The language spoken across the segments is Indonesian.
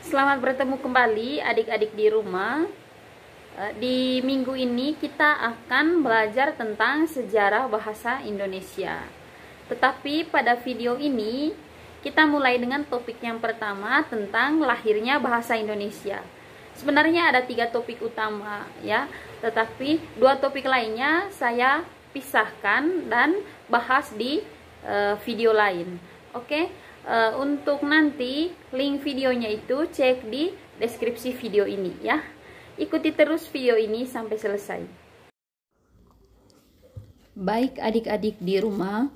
Selamat bertemu kembali adik-adik di rumah. Di minggu ini kita akan belajar tentang sejarah bahasa Indonesia. Tetapi pada video ini kita mulai dengan topik yang pertama tentang lahirnya bahasa Indonesia. Sebenarnya ada 3 topik utama ya, tetapi 2 topik lainnya saya pisahkan dan bahas di video lain. Oke. Untuk nanti link videonya itu cek di deskripsi video ini ya. Ikuti terus video ini sampai selesai. Baik adik-adik di rumah,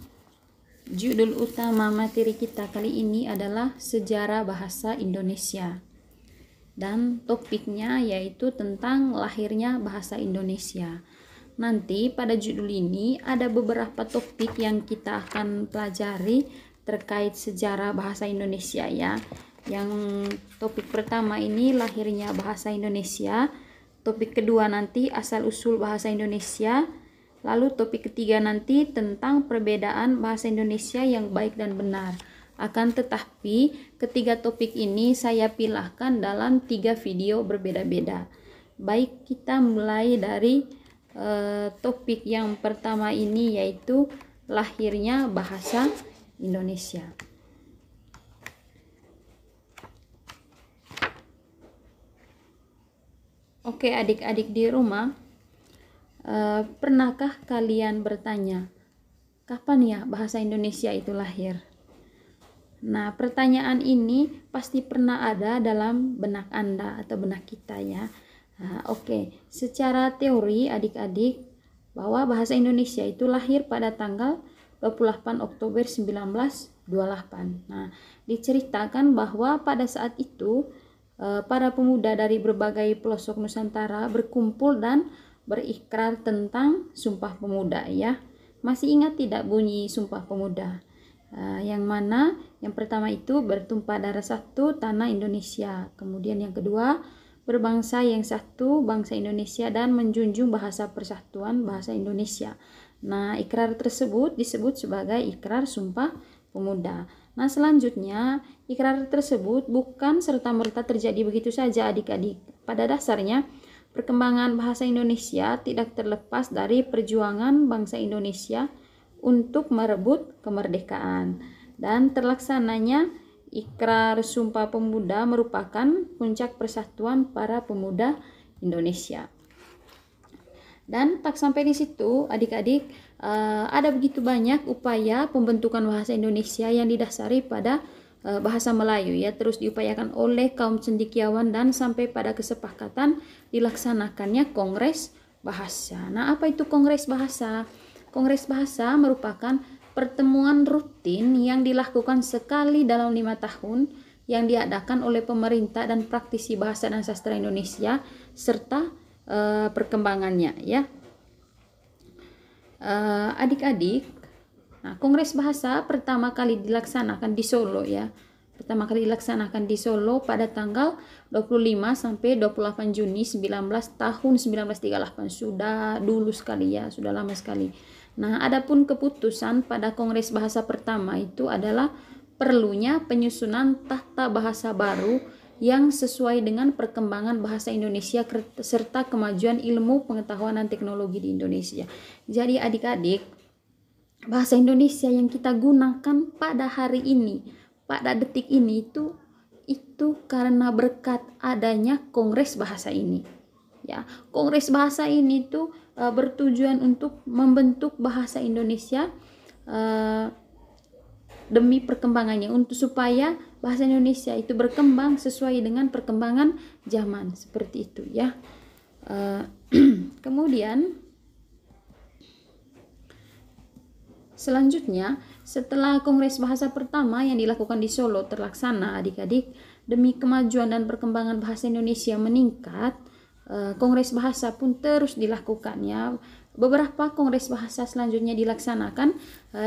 judul utama materi kita kali ini adalah sejarah bahasa Indonesia. Dan topiknya yaitu tentang lahirnya bahasa Indonesia. Nanti pada judul ini ada beberapa topik yang kita akan pelajari terkait sejarah bahasa Indonesia ya. Yang topik pertama ini lahirnya bahasa Indonesia, topik kedua nanti asal-usul bahasa Indonesia, lalu topik ketiga nanti tentang perbedaan bahasa Indonesia yang baik dan benar. Akan tetapi ketiga topik ini saya pilahkan dalam 3 video berbeda-beda. Baik, kita mulai dari topik yang pertama ini yaitu lahirnya bahasa Indonesia. Oke adik-adik di rumah, pernahkah kalian bertanya, kapan ya bahasa Indonesia itu lahir? Nah, pertanyaan ini pasti pernah ada dalam benak Anda atau benak kita ya. Oke, secara teori adik-adik bahwa bahasa Indonesia itu lahir pada tanggal 28 Oktober 1928. Nah, diceritakan bahwa pada saat itu para pemuda dari berbagai pelosok Nusantara berkumpul dan berikrar tentang Sumpah Pemuda ya. Masih ingat tidak bunyi Sumpah Pemuda? Yang mana yang pertama itu bertumpah darah satu tanah Indonesia. Kemudian yang kedua berbangsa yang satu bangsa Indonesia dan menjunjung bahasa persatuan bahasa Indonesia. Nah, ikrar tersebut disebut sebagai ikrar Sumpah Pemuda. Nah, selanjutnya ikrar tersebut bukan serta-merta terjadi begitu saja adik-adik. Pada dasarnya, perkembangan bahasa Indonesia tidak terlepas dari perjuangan bangsa Indonesia untuk merebut kemerdekaan. Dan terlaksananya ikrar Sumpah Pemuda merupakan puncak persatuan para pemuda Indonesia. Dan tak sampai di situ adik-adik, ada begitu banyak upaya pembentukan bahasa Indonesia yang didasari pada bahasa Melayu ya, terus diupayakan oleh kaum cendekiawan dan sampai pada kesepakatan dilaksanakannya Kongres Bahasa. Nah, apa itu Kongres Bahasa? Kongres Bahasa merupakan pertemuan rutin yang dilakukan sekali dalam 5 tahun yang diadakan oleh pemerintah dan praktisi bahasa dan sastra Indonesia serta perkembangannya ya. Adik-adik, nah, Kongres Bahasa pertama kali dilaksanakan di Solo ya. Pertama kali dilaksanakan di Solo pada tanggal 25 sampai 28 Juni 1938. Sudah dulu sekali ya, sudah lama sekali. Nah, adapun keputusan pada Kongres Bahasa pertama itu adalah perlunya penyusunan tata bahasa baru yang sesuai dengan perkembangan bahasa Indonesia serta kemajuan ilmu pengetahuan dan teknologi di Indonesia. Jadi adik-adik, bahasa Indonesia yang kita gunakan pada hari ini, pada detik ini itu karena berkat adanya Kongres Bahasa ini. Ya, Kongres Bahasa ini bertujuan untuk membentuk bahasa Indonesia demi perkembangannya, untuk supaya bahasa Indonesia itu berkembang sesuai dengan perkembangan zaman, seperti itu ya. Kemudian selanjutnya setelah Kongres Bahasa pertama yang dilakukan di Solo terlaksana adik-adik, demi kemajuan dan perkembangan bahasa Indonesia meningkat, Kongres Bahasa pun terus dilakukan ya. Beberapa Kongres Bahasa selanjutnya dilaksanakan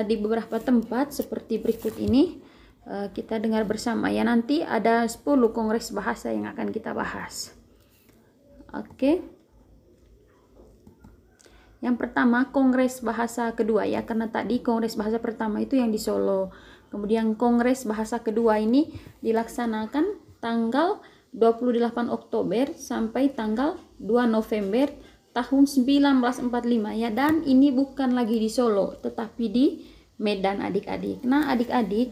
di beberapa tempat seperti berikut ini. Kita dengar bersama ya, nanti ada 10 Kongres Bahasa yang akan kita bahas. Oke. Yang pertama Kongres Bahasa kedua ya, karena tadi Kongres Bahasa pertama itu yang di Solo. Kemudian Kongres Bahasa kedua ini dilaksanakan tanggal 28 Oktober sampai tanggal 2 November tahun 1945 ya. Dan ini bukan lagi di Solo tetapi di Medan adik-adik. Nah adik-adik,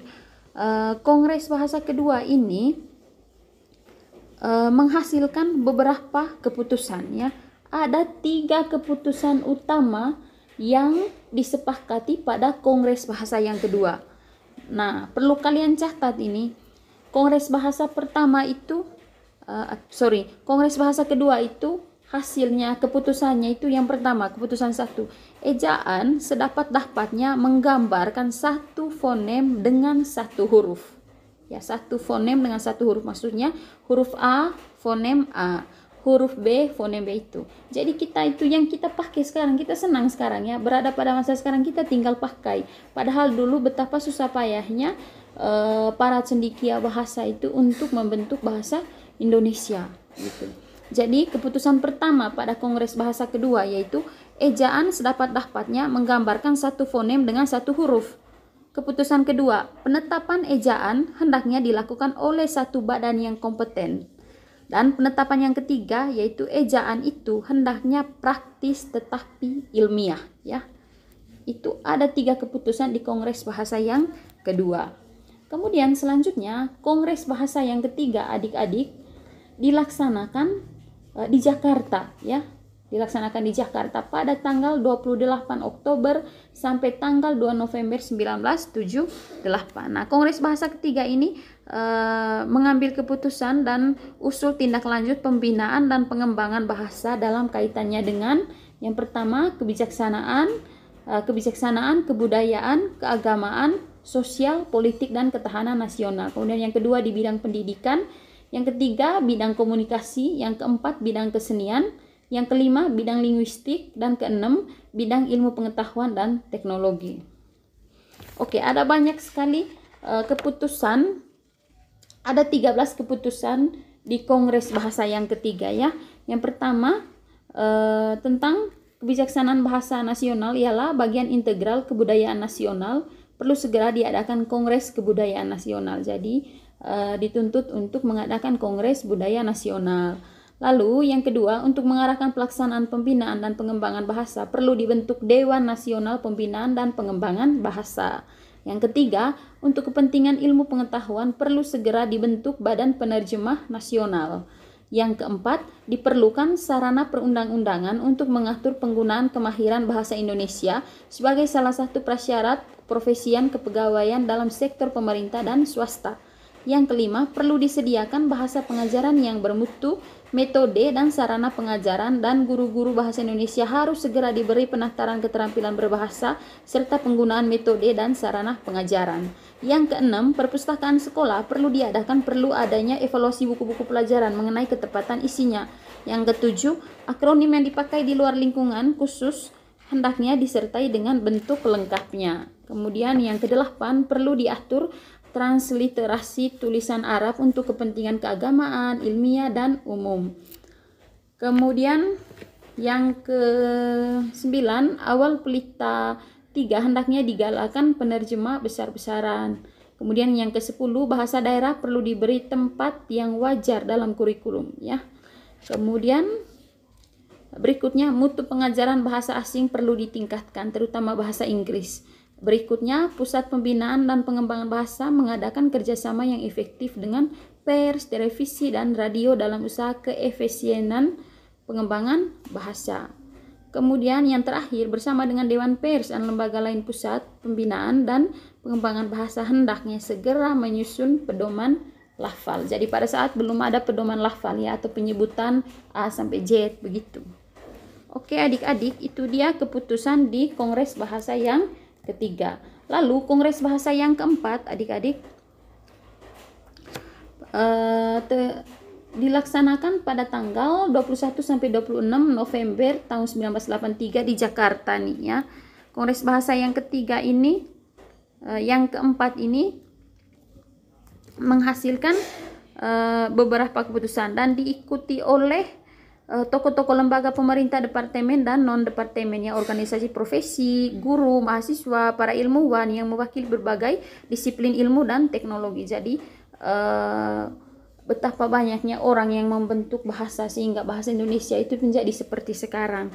Kongres Bahasa kedua ini menghasilkan beberapa keputusan ya. Ada 3 keputusan utama yang disepakati pada Kongres Bahasa yang kedua. Nah, perlu kalian catat ini. Kongres Bahasa pertama itu Kongres Bahasa kedua itu hasilnya, keputusannya itu yang pertama, keputusan 1. Ejaan sedapat-dapatnya menggambarkan satu fonem dengan satu huruf. Ya, satu fonem dengan satu huruf, maksudnya huruf A, fonem A, huruf B, fonem B itu. Jadi kita itu yang kita pakai sekarang, kita senang sekarang ya, berada pada masa sekarang kita tinggal pakai. Padahal dulu betapa susah payahnya para cendekia bahasa itu untuk membentuk bahasa Indonesia gitu. Jadi keputusan pertama pada Kongres Bahasa kedua yaitu ejaan sedapat-dapatnya menggambarkan satu fonem dengan satu huruf. Keputusan kedua, penetapan ejaan hendaknya dilakukan oleh satu badan yang kompeten. Dan penetapan yang ketiga yaitu ejaan itu hendaknya praktis tetapi ilmiah ya. Itu ada 3 keputusan di Kongres Bahasa yang kedua. Kemudian selanjutnya Kongres Bahasa yang ketiga adik-adik dilaksanakan di Jakarta ya. Dilaksanakan di Jakarta pada tanggal 28 Oktober sampai tanggal 2 November 1978. Nah, Kongres Bahasa ketiga ini mengambil keputusan dan usul tindak lanjut pembinaan dan pengembangan bahasa dalam kaitannya dengan yang pertama kebijaksanaan, kebudayaan, keagamaan, sosial, politik, dan ketahanan nasional. Kemudian yang kedua di bidang pendidikan, yang ketiga bidang komunikasi, yang keempat bidang kesenian, yang kelima bidang linguistik, dan keenam bidang ilmu pengetahuan dan teknologi. Oke, ada banyak sekali keputusan, ada 13 keputusan di Kongres Bahasa yang ketiga ya. Yang pertama tentang kebijaksanaan bahasa nasional ialah bagian integral kebudayaan nasional, perlu segera diadakan Kongres Kebudayaan Nasional. Jadi dituntut untuk mengadakan Kongres Budaya Nasional. Lalu yang kedua, untuk mengarahkan pelaksanaan pembinaan dan pengembangan bahasa perlu dibentuk Dewan Nasional Pembinaan dan Pengembangan Bahasa. Yang ketiga, untuk kepentingan ilmu pengetahuan perlu segera dibentuk Badan Penerjemah Nasional. Yang keempat, diperlukan sarana perundang-undangan untuk mengatur penggunaan kemahiran bahasa Indonesia sebagai salah satu prasyarat profesian kepegawaian dalam sektor pemerintah dan swasta. Yang kelima, perlu disediakan bahasa pengajaran yang bermutu, metode dan sarana pengajaran, dan guru-guru bahasa Indonesia harus segera diberi penataran keterampilan berbahasa serta penggunaan metode dan sarana pengajaran. Yang keenam, perpustakaan sekolah perlu diadakan, perlu adanya evaluasi buku-buku pelajaran mengenai ketepatan isinya. Yang ketujuh, akronim yang dipakai di luar lingkungan khusus hendaknya disertai dengan bentuk lengkapnya. Kemudian yang kedelapan, perlu diatur transliterasi tulisan Arab untuk kepentingan keagamaan, ilmiah, dan umum. Kemudian yang ke-9, awal pelita 3 hendaknya digalakan penerjemah besar-besaran. Kemudian yang ke-10, bahasa daerah perlu diberi tempat yang wajar dalam kurikulum ya. Kemudian berikutnya, mutu pengajaran bahasa asing perlu ditingkatkan, terutama bahasa Inggris. Berikutnya, Pusat Pembinaan dan Pengembangan Bahasa mengadakan kerjasama yang efektif dengan pers, televisi, dan radio dalam usaha keefisienan pengembangan bahasa. Kemudian yang terakhir, bersama dengan Dewan Pers dan lembaga lain Pusat Pembinaan dan Pengembangan Bahasa hendaknya segera menyusun pedoman lafal. Jadi pada saat belum ada pedoman lafal ya, atau penyebutan A sampai Z begitu. Oke adik-adik, itu dia keputusan di Kongres Bahasa yang ketiga. Lalu Kongres Bahasa yang keempat adik-adik dilaksanakan pada tanggal 21 sampai 26 November tahun 1983 di Jakarta nih ya. Kongres Bahasa yang ketiga ini yang keempat ini menghasilkan beberapa keputusan dan diikuti oleh tokoh-tokoh lembaga pemerintah, departemen dan non-departemen ya, organisasi profesi, guru, mahasiswa, para ilmuwan yang mewakili berbagai disiplin ilmu dan teknologi. Jadi betapa banyaknya orang yang membentuk bahasa sehingga bahasa Indonesia itu menjadi seperti sekarang.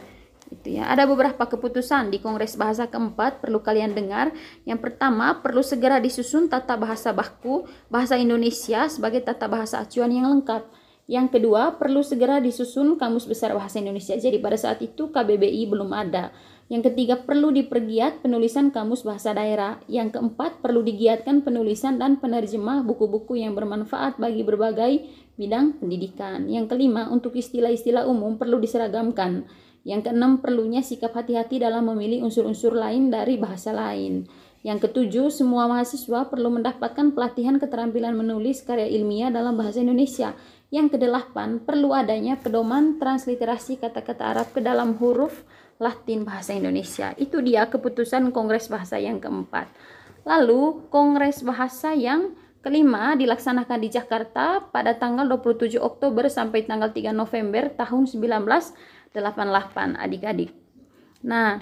Itu ya. Ada beberapa keputusan di Kongres Bahasa keempat perlu kalian dengar. Yang pertama, perlu segera disusun tata bahasa baku bahasa Indonesia sebagai tata bahasa acuan yang lengkap. Yang kedua, perlu segera disusun Kamus Besar Bahasa Indonesia. Jadi pada saat itu KBBI belum ada. Yang ketiga, perlu dipergiat penulisan Kamus Bahasa Daerah. Yang keempat, perlu digiatkan penulisan dan penerjemah buku-buku yang bermanfaat bagi berbagai bidang pendidikan. Yang kelima, untuk istilah-istilah umum perlu diseragamkan. Yang keenam, perlunya sikap hati-hati dalam memilih unsur-unsur lain dari bahasa lain. Yang ketujuh, semua mahasiswa perlu mendapatkan pelatihan keterampilan menulis karya ilmiah dalam bahasa Indonesia. Yang kedelapan, perlu adanya pedoman transliterasi kata-kata Arab ke dalam huruf Latin bahasa Indonesia. Itu dia keputusan Kongres Bahasa yang keempat. Lalu, Kongres Bahasa yang kelima dilaksanakan di Jakarta pada tanggal 27 Oktober sampai tanggal 3 November tahun 1988, adik-adik. Nah,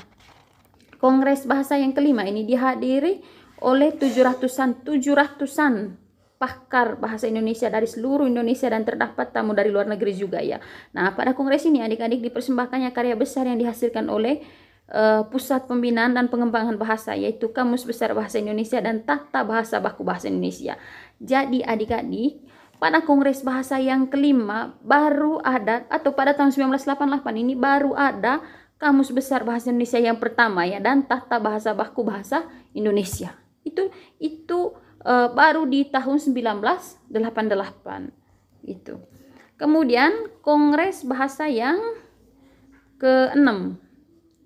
Kongres Bahasa yang kelima ini dihadiri oleh 700-an pakar bahasa Indonesia dari seluruh Indonesia dan terdapat tamu dari luar negeri juga ya. Nah, pada kongres ini adik-adik dipersembahkannya karya besar yang dihasilkan oleh Pusat Pembinaan dan Pengembangan Bahasa, yaitu Kamus Besar Bahasa Indonesia dan Tata Bahasa Baku Bahasa Indonesia. Jadi adik-adik, pada Kongres Bahasa yang kelima baru ada, atau pada tahun 1988 ini baru ada Kamus Besar Bahasa Indonesia yang pertama ya, dan Tata Bahasa Baku Bahasa Indonesia. Itu baru di tahun 1988 itu. Kemudian Kongres Bahasa yang ke-6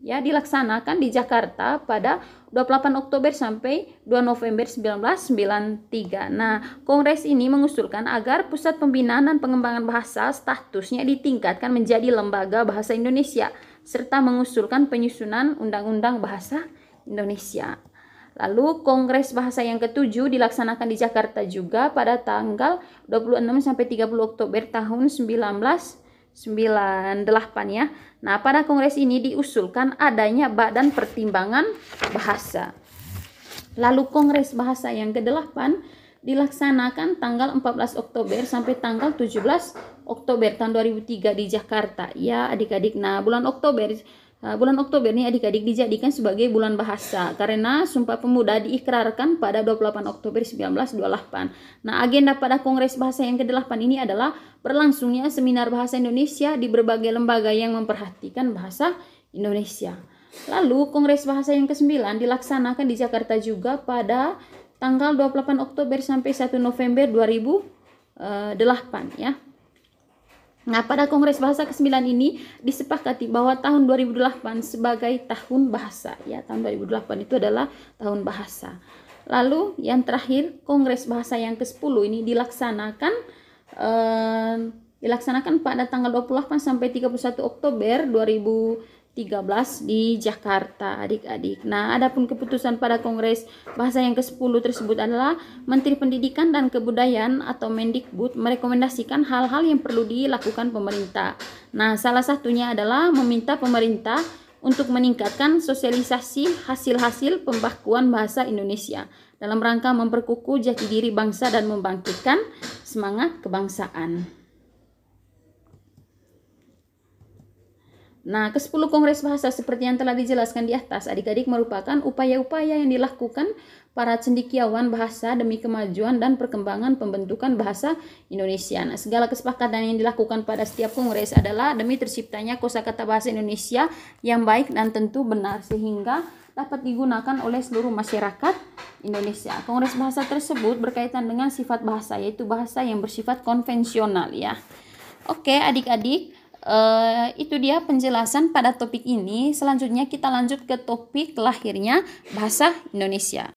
ya dilaksanakan di Jakarta pada 28 Oktober sampai 2 November 1993. Nah, kongres ini mengusulkan agar Pusat Pembinaan dan Pengembangan Bahasa statusnya ditingkatkan menjadi Lembaga Bahasa Indonesia serta mengusulkan penyusunan Undang-Undang Bahasa Indonesia. Lalu Kongres Bahasa yang ke-7 dilaksanakan di Jakarta juga pada tanggal 26 sampai 30 Oktober tahun 1998 ya. Nah, pada kongres ini diusulkan adanya Badan Pertimbangan Bahasa. Lalu Kongres Bahasa yang ke-8 dilaksanakan tanggal 14 Oktober sampai tanggal 17 Oktober tahun 2003 di Jakarta. Ya, adik-adik. Nah, bulan Oktober ini adik-adik dijadikan sebagai bulan bahasa karena Sumpah Pemuda diikrarkan pada 28 Oktober 1928. Nah, agenda pada Kongres Bahasa yang ke-8 ini adalah berlangsungnya seminar bahasa Indonesia di berbagai lembaga yang memperhatikan bahasa Indonesia. Lalu Kongres Bahasa yang ke-9 dilaksanakan di Jakarta juga pada tanggal 28 Oktober sampai 1 November 2008 ya. Nah, pada Kongres Bahasa ke-9 ini disepakati bahwa tahun 2008 sebagai tahun bahasa ya. Tahun 2008 itu adalah tahun bahasa. Lalu yang terakhir Kongres Bahasa yang ke-10 ini dilaksanakan pada tanggal 28 sampai 31 Oktober 2013 di Jakarta, adik-adik. Nah, adapun keputusan pada Kongres Bahasa yang ke-10 tersebut adalah Menteri Pendidikan dan Kebudayaan atau Mendikbud merekomendasikan hal-hal yang perlu dilakukan pemerintah. Nah, salah satunya adalah meminta pemerintah untuk meningkatkan sosialisasi hasil-hasil pembakuan bahasa Indonesia dalam rangka memperkukuh jati diri bangsa dan membangkitkan semangat kebangsaan. Nah, ke-10 Kongres Bahasa seperti yang telah dijelaskan di atas, adik-adik merupakan upaya-upaya yang dilakukan para cendekiawan bahasa demi kemajuan dan perkembangan pembentukan bahasa Indonesia. Nah, segala kesepakatan yang dilakukan pada setiap kongres adalah demi terciptanya kosakata bahasa Indonesia yang baik dan tentu benar sehingga dapat digunakan oleh seluruh masyarakat Indonesia. Kongres Bahasa tersebut berkaitan dengan sifat bahasa, yaitu bahasa yang bersifat konvensional ya. Oke, adik-adik. Itu dia penjelasan pada topik ini. Selanjutnya kita lanjut ke topik lahirnya bahasa Indonesia.